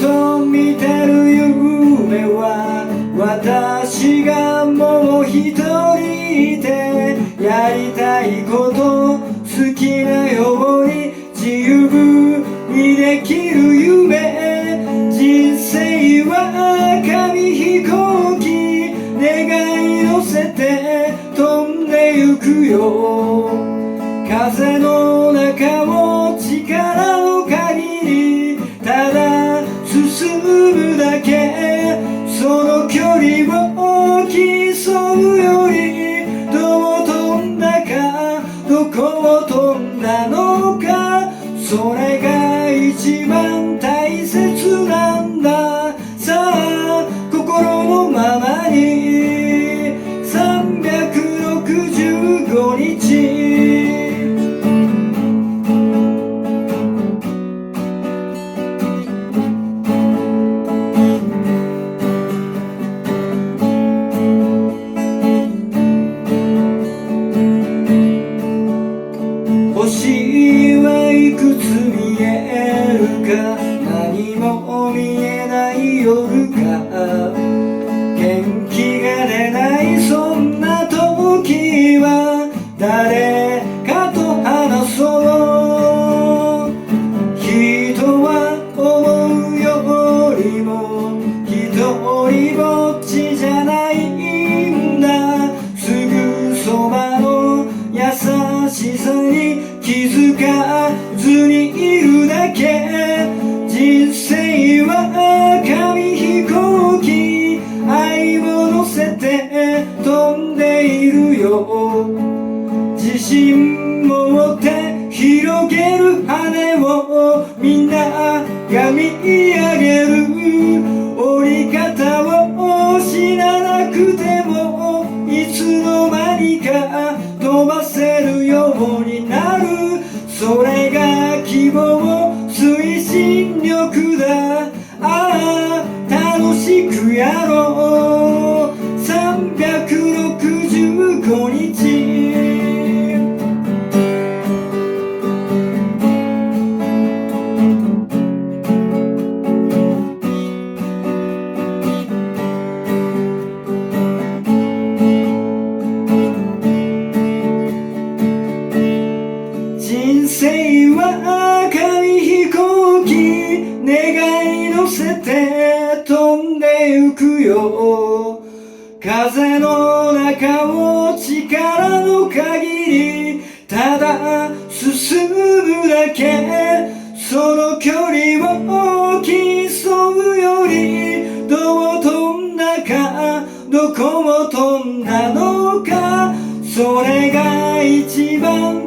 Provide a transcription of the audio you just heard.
と見てる夢は私がもう一人でやりたいこと好きなように自由にできる夢人生は紙飛行機願い乗せて飛んでゆくよ風の中を力の限りただ進むだけその距離を競うよりどう飛んだかどこを飛んだのかそれが一番大切なんださあ心のままに365日星はいくつ見えるか何も見えない夜か元気が出ないそんな時は誰かと話そう人は思うよりも一人ぼっちじゃないんだすぐそばの優しさに気づかずにいるだけ人生は紙飛行機愛を乗せて飛んでいるよ自信持って広げる羽をみんなが見上げる折り方を知らなくてもいつの間にか飛ばせるようになるそれが希望推進力だああ楽しくやろう365日人生は紙飛行機願い乗せて飛んでゆくよ風の中を力の限りただ進むだけその距離を競うよりどう飛んだかどこを飛んだのかそれが一番